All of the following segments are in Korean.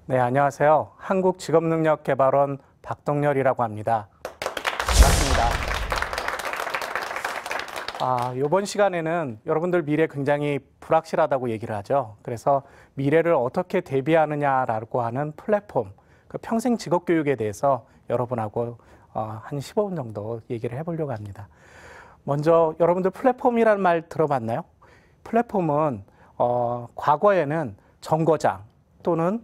네, 안녕하세요. 한국직업능력개발원 박동렬이라고 합니다. 반갑습니다. 이번 시간에는 여러분들 미래 굉장히 불확실하다고 얘기를 하죠. 그래서 미래를 어떻게 대비하느냐라고 하는 플랫폼, 그 평생 직업교육에 대해서 여러분하고 한 15분 정도 얘기를 해보려고 합니다. 먼저 여러분들 플랫폼이라는 말 들어봤나요? 플랫폼은 과거에는 정거장 또는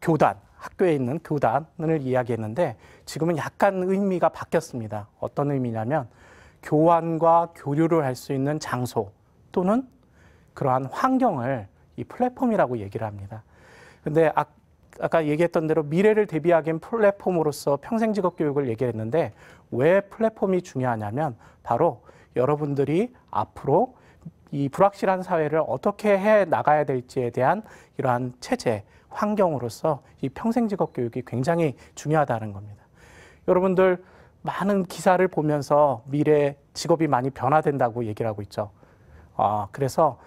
교단, 학교에 있는 교단을 이야기했는데 지금은 약간 의미가 바뀌었습니다. 어떤 의미냐면 교환과 교류를 할 수 있는 장소 또는 그러한 환경을 이 플랫폼이라고 얘기를 합니다. 근데 아까 얘기했던 대로 미래를 대비하기엔 플랫폼으로서 평생 직업 교육을 얘기했는데 왜 플랫폼이 중요하냐면 바로 여러분들이 앞으로 이 불확실한 사회를 어떻게 해 나가야 될지에 대한 이러한 체제, 환경으로서 이 평생 직업 교육이 굉장히 중요하다는 겁니다. 여러분들 많은 기사를 보면서 미래 직업이 많이 변화된다고 얘기를 하고 있죠. 그래서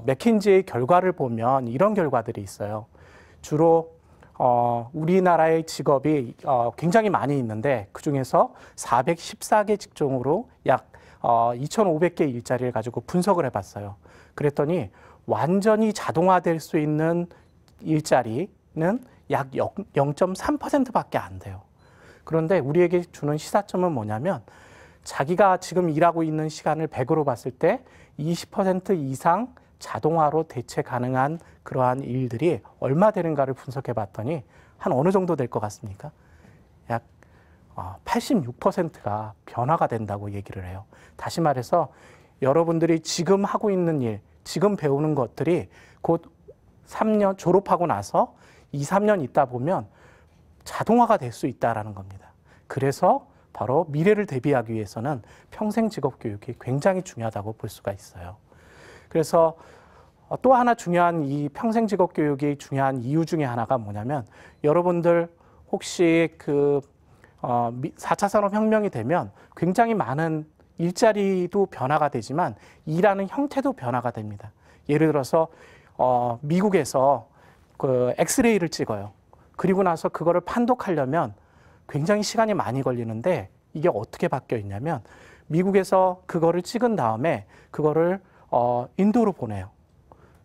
맥킨지의 결과를 보면 이런 결과들이 있어요. 주로 우리나라의 직업이 굉장히 많이 있는데 그중에서 414개 직종으로 약 2,500개 일자리를 가지고 분석을 해봤어요. 그랬더니 완전히 자동화될 수 있는 일자리는 약 0.3%밖에 안 돼요. 그런데 우리에게 주는 시사점은 뭐냐면 자기가 지금 일하고 있는 시간을 100으로 봤을 때 20% 이상 자동화로 대체 가능한 그러한 일들이 얼마 되는가를 분석해 봤더니 한 어느 정도 될 것 같습니까? 약 86%가 변화가 된다고 얘기를 해요. 다시 말해서 여러분들이 지금 하고 있는 일, 지금 배우는 것들이 곧 3년 졸업하고 나서 2, 3년 있다 보면 자동화가 될 수 있다는 겁니다. 그래서 바로 미래를 대비하기 위해서는 평생 직업 교육이 굉장히 중요하다고 볼 수가 있어요. 그래서 또 하나 중요한 이 평생 직업 교육이 중요한 이유 중에 하나가 뭐냐면 여러분들 혹시 4차 산업혁명이 되면 굉장히 많은 일자리도 변화가 되지만 일하는 형태도 변화가 됩니다. 예를 들어서 미국에서 그 엑스레이를 찍어요. 그리고 나서 그거를 판독하려면 굉장히 시간이 많이 걸리는데 이게 어떻게 바뀌어 있냐면 미국에서 그거를 찍은 다음에 그거를 인도로 보내요.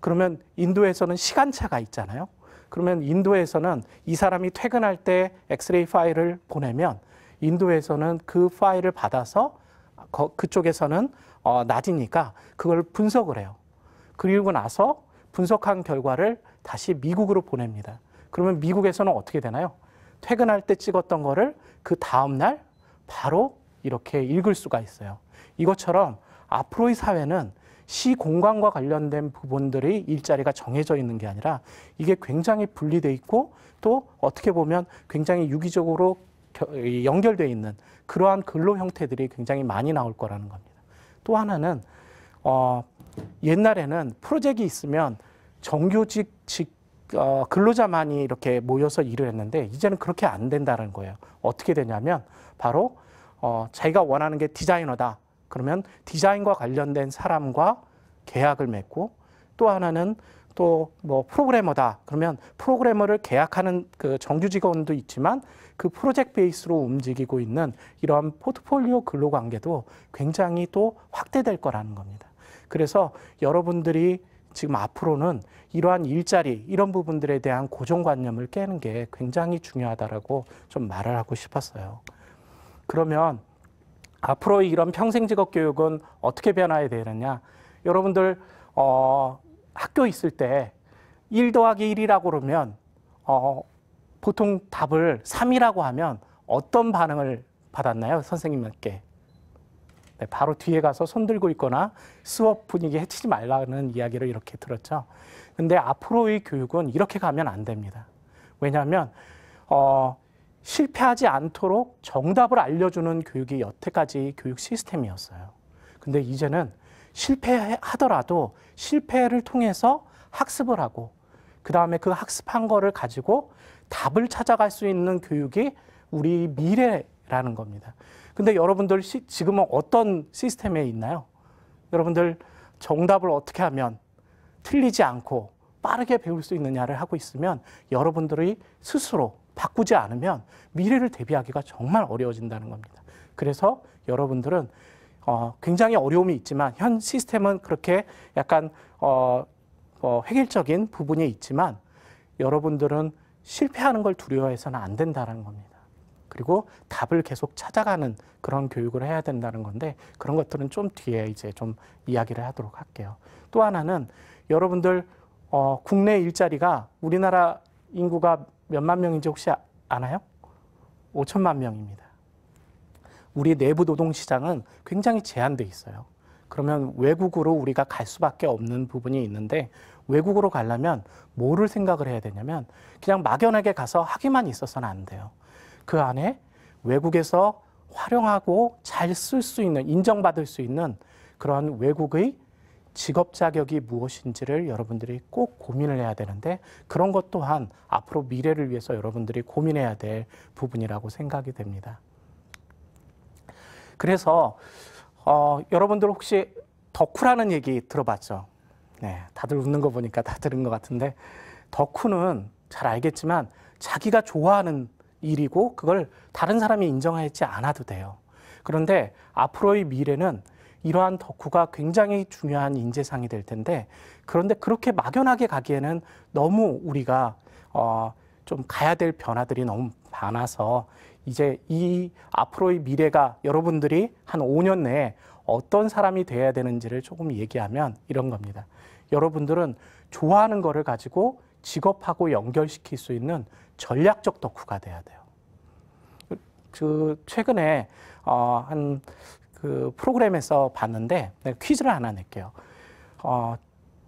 그러면 인도에서는 시간차가 있잖아요. 그러면 인도에서는 이 사람이 퇴근할 때 엑스레이 파일을 보내면 인도에서는 그 파일을 받아서 그쪽에서는 낮이니까 그걸 분석을 해요. 그리고 나서 분석한 결과를 다시 미국으로 보냅니다. 그러면 미국에서는 어떻게 되나요? 퇴근할 때 찍었던 거를 그 다음날 바로 이렇게 읽을 수가 있어요. 이것처럼 앞으로의 사회는 시공간과 관련된 부분들이 일자리가 정해져 있는 게 아니라 이게 굉장히 분리돼 있고 또 어떻게 보면 굉장히 유기적으로 연결되어 있는 그러한 근로 형태들이 굉장히 많이 나올 거라는 겁니다. 또 하나는 옛날에는 프로젝트가 있으면 정규직 근로자만이 이렇게 모여서 일을 했는데 이제는 그렇게 안 된다는 거예요. 어떻게 되냐면 바로 자기가 원하는 게 디자이너다. 그러면 디자인과 관련된 사람과 계약을 맺고 또 하나는 또 뭐 프로그래머다. 그러면 프로그래머를 계약하는 그 정규 직원도 있지만 그 프로젝트 베이스로 움직이고 있는 이러한 포트폴리오 근로 관계도 굉장히 또 확대될 거라는 겁니다. 그래서 여러분들이 지금 앞으로는 이러한 일자리, 이런 부분들에 대한 고정관념을 깨는 게 굉장히 중요하다라고 좀 말을 하고 싶었어요. 그러면 앞으로 이런 평생 직업 교육은 어떻게 변화해야 되느냐? 여러분들 학교 있을 때 1 더하기 1이라고 그러면 보통 답을 3이라고 하면 어떤 반응을 받았나요? 선생님께. 네, 바로 뒤에 가서 손 들고 있거나 수업 분위기 해치지 말라는 이야기를 이렇게 들었죠. 근데 앞으로의 교육은 이렇게 가면 안 됩니다. 왜냐하면 실패하지 않도록 정답을 알려주는 교육이 여태까지 교육 시스템이었어요. 근데 이제는 실패하더라도 실패를 통해서 학습을 하고 그 다음에 그 학습한 거를 가지고 답을 찾아갈 수 있는 교육이 우리 미래라는 겁니다. 근데 여러분들 지금은 어떤 시스템에 있나요? 여러분들 정답을 어떻게 하면 틀리지 않고 빠르게 배울 수 있느냐를 하고 있으면 여러분들이 스스로 바꾸지 않으면 미래를 대비하기가 정말 어려워진다는 겁니다. 그래서 여러분들은 굉장히 어려움이 있지만 현 시스템은 그렇게 약간 획일적인 부분이 있지만 여러분들은 실패하는 걸 두려워해서는 안 된다는 겁니다. 그리고 답을 계속 찾아가는 그런 교육을 해야 된다는 건데 그런 것들은 좀 뒤에 이제 좀 이야기를 하도록 할게요. 또 하나는 여러분들 국내 일자리가 우리나라 인구가 몇만 명인지 혹시 아나요? 5천만 명입니다. 우리 내부 노동시장은 굉장히 제한돼 있어요. 그러면 외국으로 우리가 갈 수밖에 없는 부분이 있는데 외국으로 가려면 뭐를 생각을 해야 되냐면 그냥 막연하게 가서 하기만 있어서는 안 돼요. 그 안에 외국에서 활용하고 잘 쓸 수 있는, 인정받을 수 있는 그런 외국의 직업 자격이 무엇인지를 여러분들이 꼭 고민을 해야 되는데 그런 것 또한 앞으로 미래를 위해서 여러분들이 고민해야 될 부분이라고 생각이 됩니다. 그래서 여러분들 혹시 덕후라는 얘기 들어봤죠? 네, 다들 웃는 거 보니까 다 들은 것 같은데 덕후는 잘 알겠지만 자기가 좋아하는 일이고 그걸 다른 사람이 인정하지 않아도 돼요. 그런데 앞으로의 미래는 이러한 덕후가 굉장히 중요한 인재상이 될 텐데 그런데 그렇게 막연하게 가기에는 너무 우리가 좀 가야 될 변화들이 너무 많아서 이제 이 앞으로의 미래가 여러분들이 한 5년 내에 어떤 사람이 돼야 되는지를 조금 얘기하면 이런 겁니다. 여러분들은 좋아하는 거를 가지고 직업하고 연결시킬 수 있는 전략적 덕후가 돼야 돼요. 최근에 한 그 프로그램에서 봤는데 퀴즈를 하나 낼게요.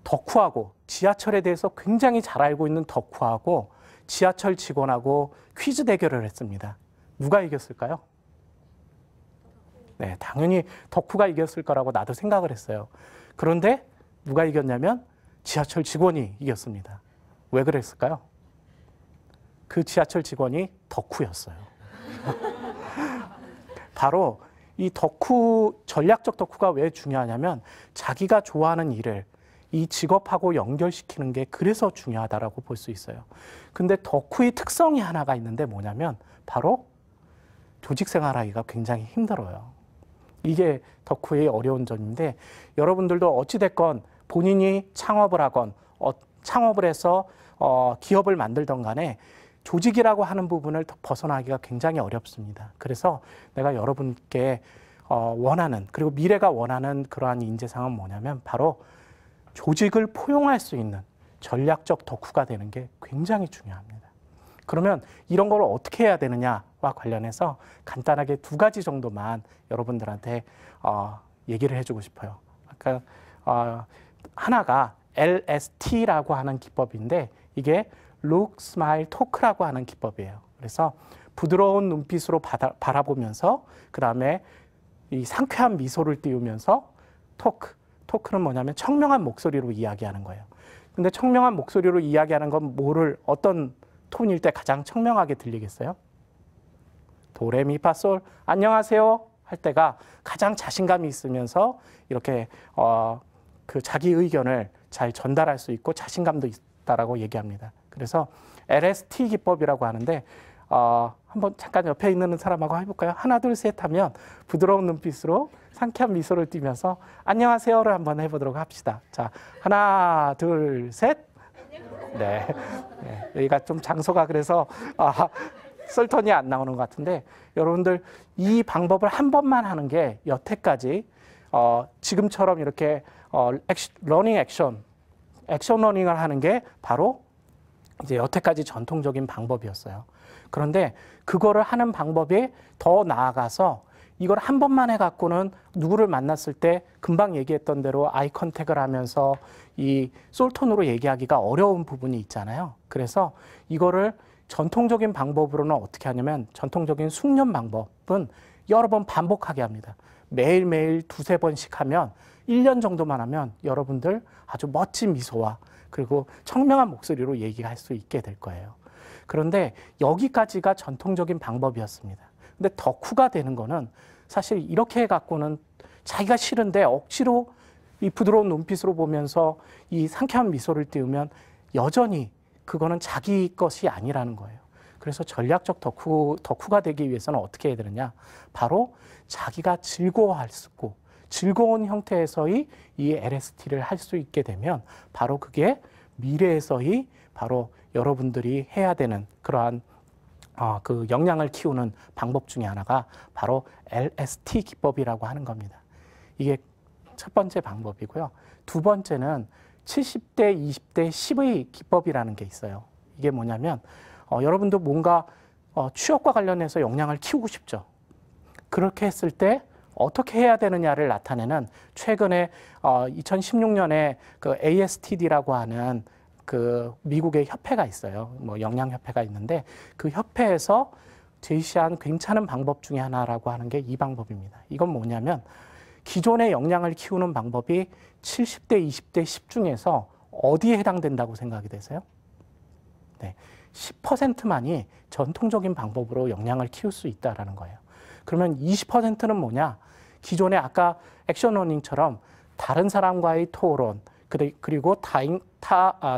덕후하고 지하철에 대해서 굉장히 잘 알고 있는 덕후하고 지하철 직원하고 퀴즈 대결을 했습니다. 누가 이겼을까요? 네, 당연히 덕후가 이겼을 거라고 나도 생각을 했어요. 그런데 누가 이겼냐면 지하철 직원이 이겼습니다. 왜 그랬을까요? 그 지하철 직원이 덕후였어요. 바로 이 전략적 덕후가 왜 중요하냐면 자기가 좋아하는 일을 이 직업하고 연결시키는 게 그래서 중요하다라고 볼 수 있어요. 근데 덕후의 특성이 하나가 있는데 뭐냐면 바로 조직 생활하기가 굉장히 힘들어요. 이게 덕후의 어려운 점인데 여러분들도 어찌됐건 본인이 창업을 하건 창업을 해서 기업을 만들던 간에 조직이라고 하는 부분을 벗어나기가 굉장히 어렵습니다. 그래서 내가 여러분께 원하는 그리고 미래가 원하는 그러한 인재상은 뭐냐면 바로 조직을 포용할 수 있는 전략적 덕후가 되는 게 굉장히 중요합니다. 그러면 이런 걸 어떻게 해야 되느냐와 관련해서 간단하게 2가지 정도만 여러분들한테 얘기를 해주고 싶어요. 아까 하나가 LST라고 하는 기법인데 이게 Look, Smile, Talk라고 하는 기법이에요. 그래서 부드러운 눈빛으로 바라보면서 그 다음에 이 상쾌한 미소를 띄우면서 토크는 뭐냐면 청명한 목소리로 이야기하는 거예요. 근데 청명한 목소리로 이야기하는 건 어떤 톤일 때 가장 청명하게 들리겠어요? 도레미파솔 안녕하세요 할 때가 가장 자신감이 있으면서 이렇게 그 자기 의견을 잘 전달할 수 있고 자신감도 있다라고 얘기합니다. 그래서 LST 기법이라고 하는데 한번 잠깐 옆에 있는 사람하고 해볼까요? 하나 둘 셋 하면 부드러운 눈빛으로 상쾌한 미소를 띠면서 안녕하세요를 한번 해보도록 합시다. 자, 하나 둘 셋. 네, 여기가 좀 장소가 그래서 썰턴이 안 나오는 것 같은데 여러분들 이 방법을 한 번만 하는 게 여태까지 지금처럼 이렇게 액션 러닝을 하는 게 바로 이제 여태까지 전통적인 방법이었어요. 그런데 그거를 하는 방법이 더 나아가서 이걸 한 번만 해갖고는 누구를 만났을 때 금방 얘기했던 대로 아이 컨택을 하면서 이 솔톤으로 얘기하기가 어려운 부분이 있잖아요. 그래서 이거를 전통적인 방법으로는 어떻게 하냐면 전통적인 숙련 방법은 여러 번 반복하게 합니다. 매일매일 2-3번씩 하면 1년 정도만 하면 여러분들 아주 멋진 미소와 그리고 청명한 목소리로 얘기할 수 있게 될 거예요. 그런데 여기까지가 전통적인 방법이었습니다. 근데 덕후가 되는 거는 사실 이렇게 해갖고는 자기가 싫은데 억지로 이 부드러운 눈빛으로 보면서 이 상쾌한 미소를 띄우면 여전히 그거는 자기 것이 아니라는 거예요. 그래서 전략적 덕후가 되기 위해서는 어떻게 해야 되느냐? 바로 자기가 즐거워할 수 있고 즐거운 형태에서의 이 LST를 할 수 있게 되면 바로 그게 미래에서의 바로 여러분들이 해야 되는 그러한 그 역량을 키우는 방법 중에 하나가 바로 LST 기법이라고 하는 겁니다. 이게 첫 번째 방법이고요. 두 번째는 70대, 20대, 10의 기법이라는 게 있어요. 이게 뭐냐면 여러분도 뭔가 취업과 관련해서 역량을 키우고 싶죠. 그렇게 했을 때 어떻게 해야 되느냐를 나타내는 최근에 2016년에 그 ASTD라고 하는 그 미국의 협회가 있어요. 뭐 역량협회가 있는데 그 협회에서 제시한 괜찮은 방법 중에 하나라고 하는 게 이 방법입니다. 이건 뭐냐면 기존의 역량을 키우는 방법이 70대, 20대, 10 중에서 어디에 해당된다고 생각이 되세요? 네, 10%만이 전통적인 방법으로 역량을 키울 수 있다는 거예요. 그러면 20%는 뭐냐? 기존에 아까 액션러닝처럼 다른 사람과의 토론, 그리고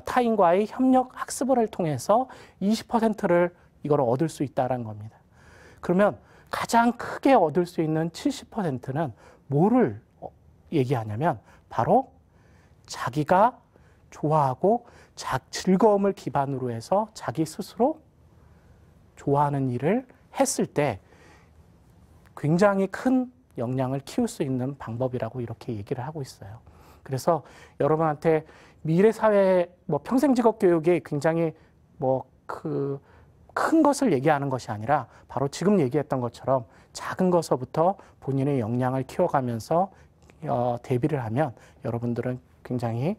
타인과의 협력 학습을 통해서 20%를 이걸 얻을 수 있다는 겁니다. 그러면 가장 크게 얻을 수 있는 70%는 뭐를 얘기하냐면 바로 자기가 좋아하고 즐거움을 기반으로 해서 자기 스스로 좋아하는 일을 했을 때 굉장히 큰 역량을 키울 수 있는 방법이라고 이렇게 얘기를 하고 있어요. 그래서 여러분한테 미래 사회 평생 직업 교육이 굉장히 큰 것을 얘기하는 것이 아니라 바로 지금 얘기했던 것처럼 작은 것서부터 본인의 역량을 키워가면서 대비를 하면 여러분들은 굉장히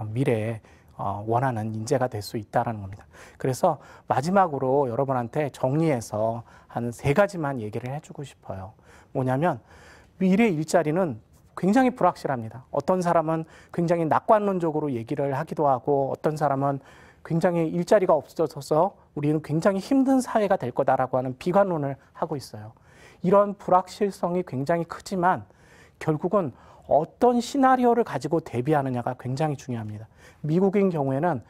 미래에 원하는 인재가 될 수 있다는 겁니다. 그래서 마지막으로 여러분한테 정리해서 한 3가지만 얘기를 해주고 싶어요. 뭐냐면 미래 일자리는 굉장히 불확실합니다. 어떤 사람은 굉장히 낙관론적으로 얘기를 하기도 하고 어떤 사람은 굉장히 일자리가 없어져서 우리는 굉장히 힘든 사회가 될 거다라고 하는 비관론을 하고 있어요. 이런 불확실성이 굉장히 크지만 결국은 어떤 시나리오를 가지고 대비하느냐가 굉장히 중요합니다. 미국인 경우에는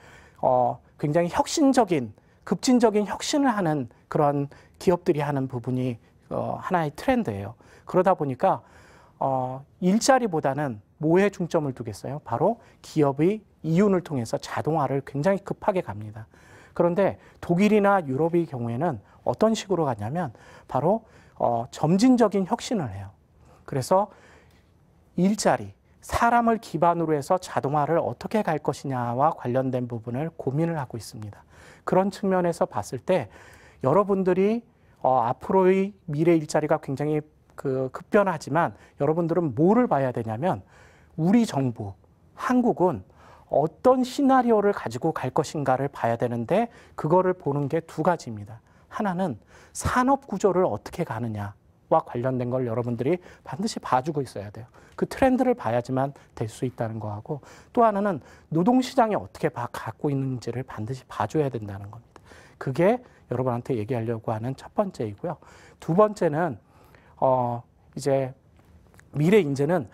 굉장히 혁신적인, 급진적인 혁신을 하는 그런 기업들이 하는 부분이 하나의 트렌드예요. 그러다 보니까 일자리보다는 뭐에 중점을 두겠어요? 바로 기업의 이윤을 통해서 자동화를 굉장히 급하게 갑니다. 그런데 독일이나 유럽의 경우에는 어떤 식으로 가냐면 바로 점진적인 혁신을 해요. 그래서 일자리, 사람을 기반으로 해서 자동화를 어떻게 갈 것이냐와 관련된 부분을 고민을 하고 있습니다. 그런 측면에서 봤을 때 여러분들이 앞으로의 미래 일자리가 굉장히 급변하지만 여러분들은 뭐를 봐야 되냐면 우리 정부, 한국은 어떤 시나리오를 가지고 갈 것인가를 봐야 되는데 그거를 보는 게 2가지입니다. 하나는 산업 구조를 어떻게 가느냐와 관련된 걸 여러분들이 반드시 봐주고 있어야 돼요. 그 트렌드를 봐야지만 될 수 있다는 거하고 또 하나는 노동시장이 어떻게 갖고 있는지를 반드시 봐줘야 된다는 겁니다. 그게 여러분한테 얘기하려고 하는 첫 번째이고요. 2번째는 이제 미래 인재는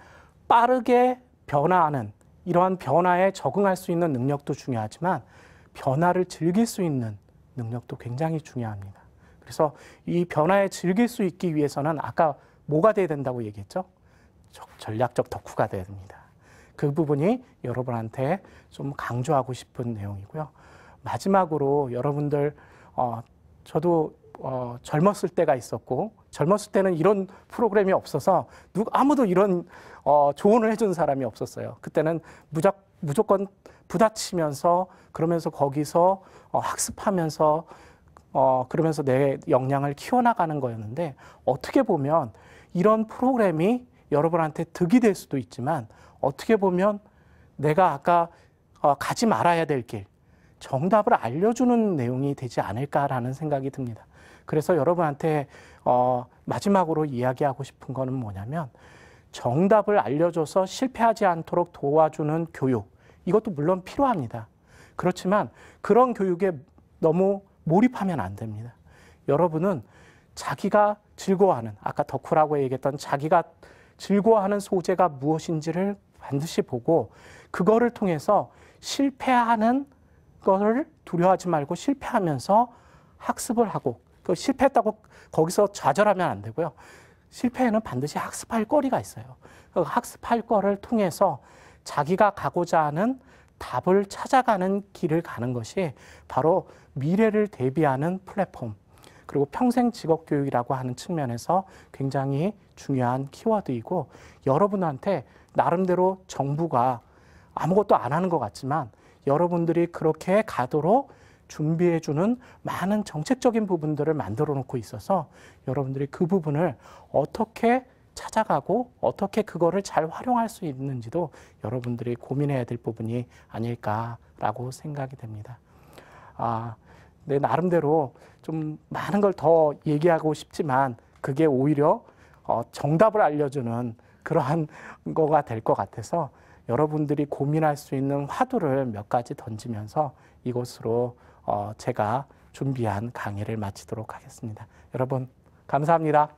빠르게 변화하는 이러한 변화에 적응할 수 있는 능력도 중요하지만 변화를 즐길 수 있는 능력도 굉장히 중요합니다. 그래서 이 변화에 즐길 수 있기 위해서는 아까 뭐가 돼야 된다고 얘기했죠? 전략적 덕후가 돼야 됩니다. 그 부분이 여러분한테 좀 강조하고 싶은 내용이고요. 마지막으로 여러분들 저도 젊었을 때가 있었고 젊었을 때는 이런 프로그램이 없어서 아무도 이런 조언을 해준 사람이 없었어요. 그때는 무조건 부딪히면서 그러면서 거기서 학습하면서 그러면서 내 역량을 키워나가는 거였는데 어떻게 보면 이런 프로그램이 여러분한테 득이 될 수도 있지만 어떻게 보면 내가 아까 가지 말아야 될 길, 정답을 알려주는 내용이 되지 않을까라는 생각이 듭니다. 그래서 여러분한테 마지막으로 이야기하고 싶은 거는 뭐냐면 정답을 알려줘서 실패하지 않도록 도와주는 교육, 이것도 물론 필요합니다. 그렇지만 그런 교육에 너무 몰입하면 안 됩니다. 여러분은 자기가 즐거워하는, 아까 덕후라고 얘기했던 자기가 즐거워하는 소재가 무엇인지를 반드시 보고 그거를 통해서 실패하는 거를 두려워하지 말고 실패하면서 학습을 하고 그 실패했다고 거기서 좌절하면 안 되고요. 실패에는 반드시 학습할 거리가 있어요. 그 학습할 거를 통해서 자기가 가고자 하는 답을 찾아가는 길을 가는 것이 바로 미래를 대비하는 플랫폼, 그리고 평생 직업 교육이라고 하는 측면에서 굉장히 중요한 키워드이고, 여러분한테 나름대로 정부가 아무것도 안 하는 것 같지만 여러분들이 그렇게 가도록 준비해주는 많은 정책적인 부분들을 만들어 놓고 있어서 여러분들이 그 부분을 어떻게 찾아가고 어떻게 그거를 잘 활용할 수 있는지도 여러분들이 고민해야 될 부분이 아닐까라고 생각이 됩니다. 내 나름대로 좀 많은 걸 더 얘기하고 싶지만 그게 오히려 정답을 알려주는 그러한 거가 될 것 같아서 여러분들이 고민할 수 있는 화두를 몇 가지 던지면서 이것으로 제가 준비한 강의를 마치도록 하겠습니다. 여러분 감사합니다.